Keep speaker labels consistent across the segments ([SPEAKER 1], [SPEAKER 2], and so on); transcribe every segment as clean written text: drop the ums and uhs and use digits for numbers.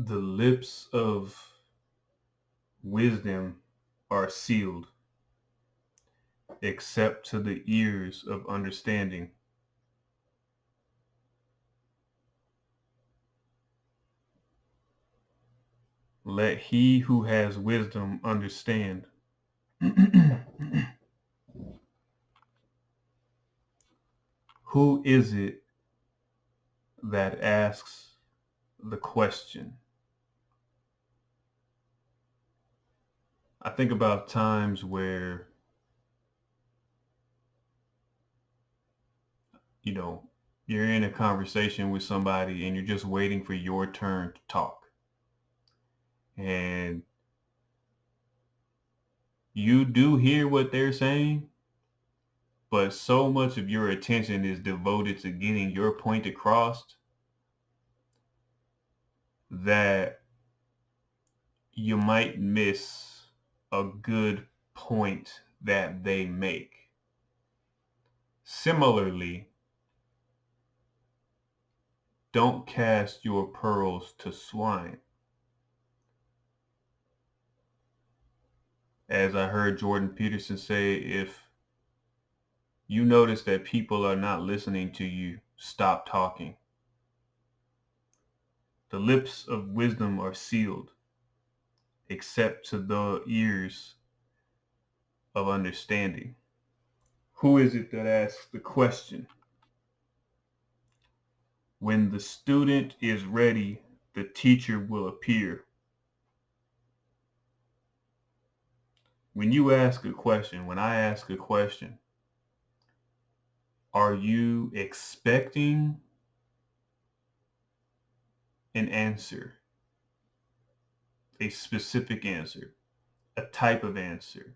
[SPEAKER 1] The lips of wisdom are sealed, except to the ears of understanding. Let he who has wisdom understand. Who is it that asks the question? I think about times where, you know, you're in a conversation with somebody and you're just waiting for your turn to talk. And you do hear what they're saying, but so much of your attention is devoted to getting your point across that you might miss a good point that they make. Similarly, don't cast your pearls to swine. As I heard Jordan Peterson say, if you notice that people are not listening to you, stop talking. The lips of wisdom are sealed, except to the ears of understanding. Who is it that asks the question? When the student is ready, the teacher will appear. When you ask a question, when I ask a question, are you expecting an answer, a specific answer, a type of answer?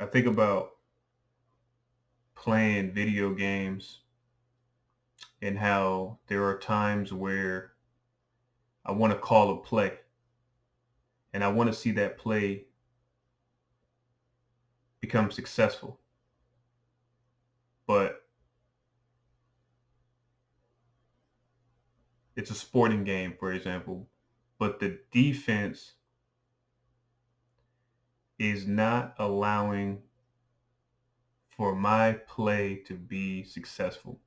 [SPEAKER 1] I think about playing video games and how there are times where I want to call a play and I want to see that play become successful. But it's a sporting game, for example, but the defense is not allowing for my play to be successful.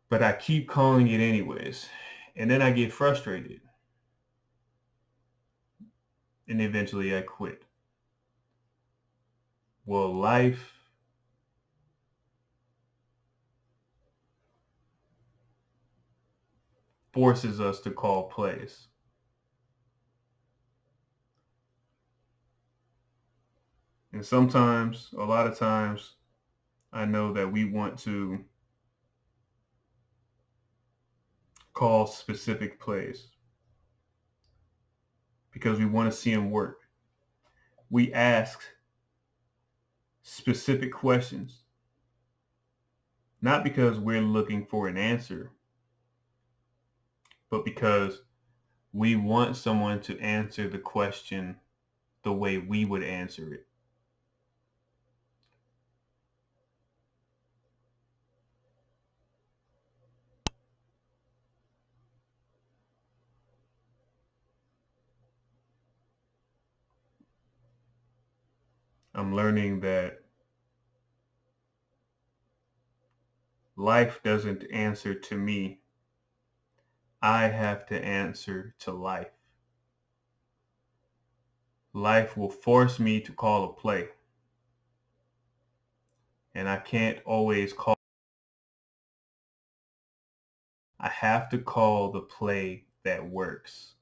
[SPEAKER 1] But I keep calling it anyways. And then I get frustrated. And eventually I quit. Well, life forces us to call plays. And sometimes, a lot of times, I know that we want to call specific plays because we want to see them work. We ask specific questions, not because we're looking for an answer, but because we want someone to answer the question the way we would answer it. I'm learning that life doesn't answer to me. I have to answer to life. Life will force me to call a play. And I can't always call. I have to call the play that works.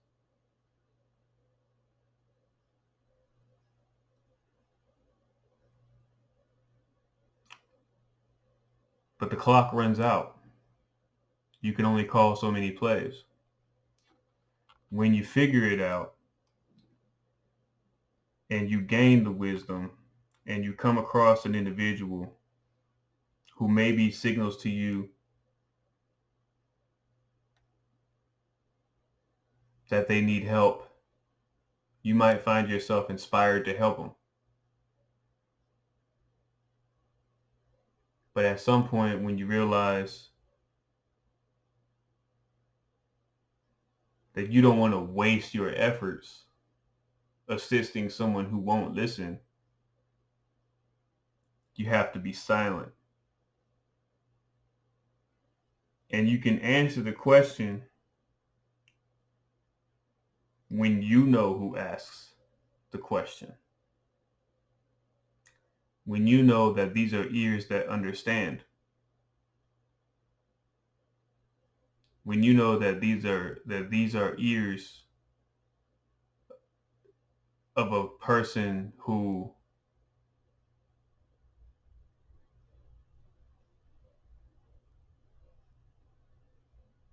[SPEAKER 1] But the clock runs out. You can only call so many plays. When you figure it out and you gain the wisdom and you come across an individual who maybe signals to you that they need help, you might find yourself inspired to help them. But at some point, when you realize that you don't want to waste your efforts assisting someone who won't listen, you have to be silent. And you can answer the question when you know who asks the question. When you know that these are ears that understand. When you know that these are ears of a person who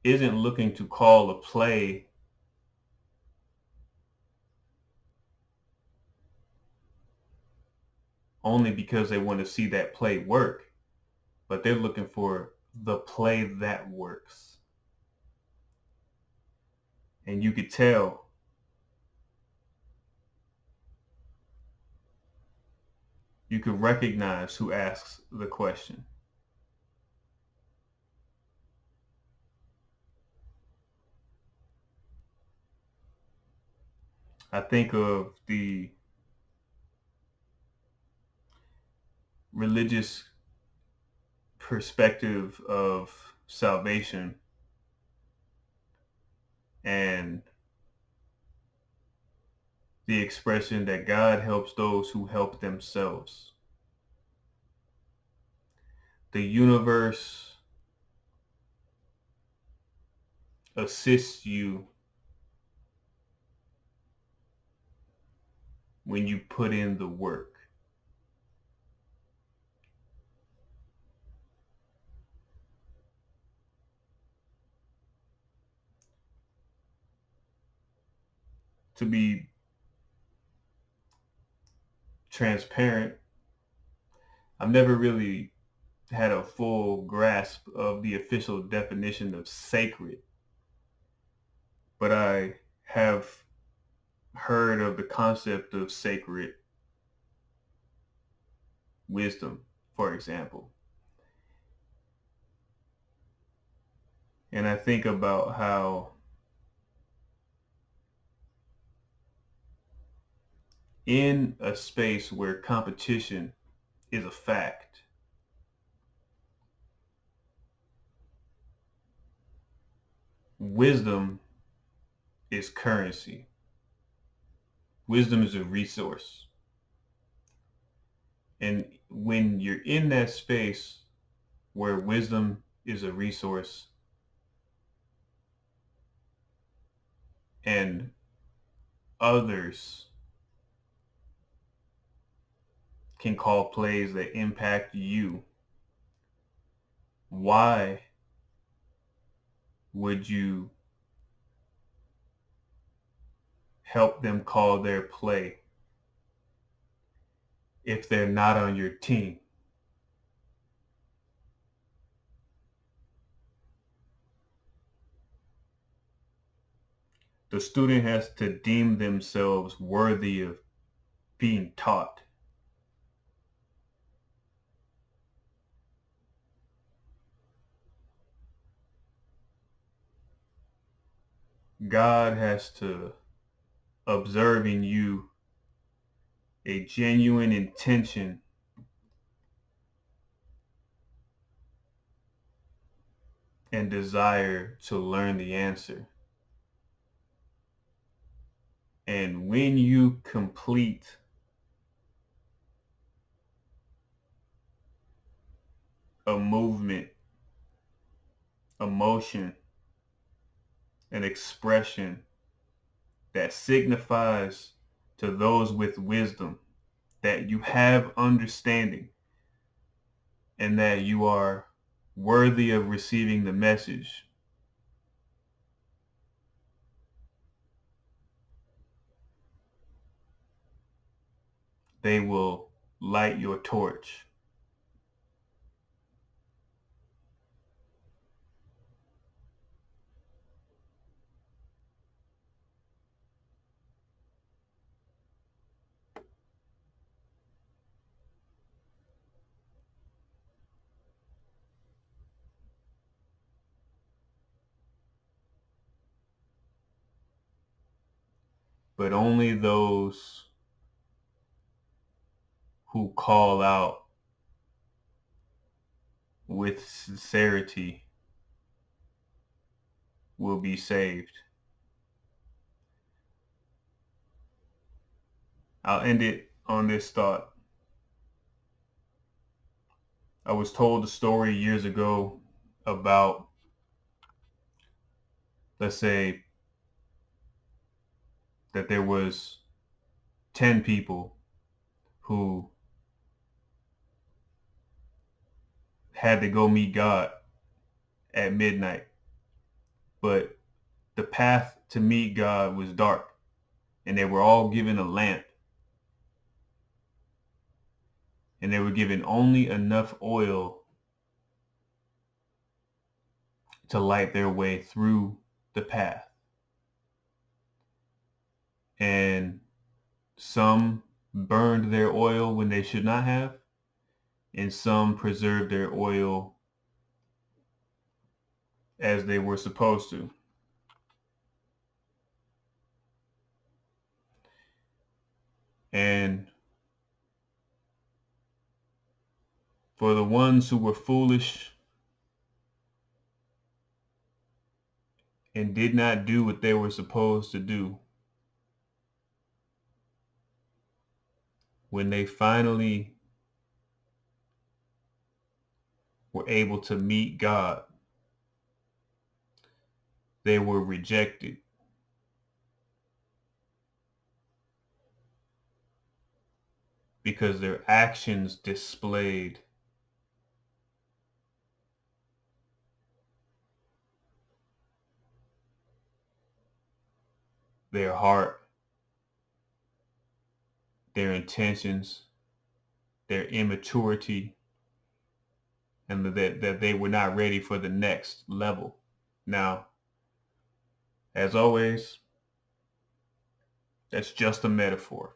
[SPEAKER 1] isn't looking to call a play only because they want to see that play work, but they're looking for the play that works. And you could tell you could recognize who asks the question. I think of the religious perspective of salvation and the expression that God helps those who help themselves. The universe assists you when you put in the work. To be transparent, I've never really had a full grasp of the official definition of sacred, but I have heard of the concept of sacred wisdom, for example. And I think about how in a space where competition is a fact, wisdom is currency. Wisdom is a resource. And when you're in that space where wisdom is a resource and others can call plays that impact you, why would you help them call their play if they're not on your team? The student has to deem themselves worthy of being taught. God has to observe in you a genuine intention and desire to learn the answer. And when you complete a movement, a motion, an expression that signifies to those with wisdom that you have understanding and that you are worthy of receiving the message, they will light your torch. but only those who call out with sincerity will be saved. I'll end it on this thought. I was told a story years ago about, let's say, that there was 10 people who had to go meet God at midnight, but the path to meet God was dark, and they were all given a lamp, and they were given only enough oil to light their way through the path. And some burned their oil when they should not have, and some preserved their oil as they were supposed to. And for the ones who were foolish and did not do what they were supposed to do, when they finally were able to meet God, they were rejected because their actions displayed their heart, their intentions, their immaturity, and that they were not ready for the next level. Now, as always, that's just a metaphor.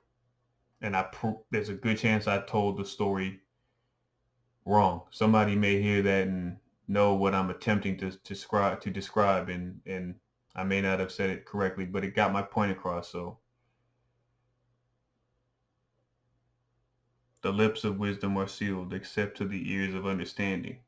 [SPEAKER 1] And there's a good chance I told the story wrong. Somebody may hear that and know what I'm attempting to describe, and I may not have said it correctly, but it got my point across. So the lips of wisdom are sealed, except to the ears of understanding.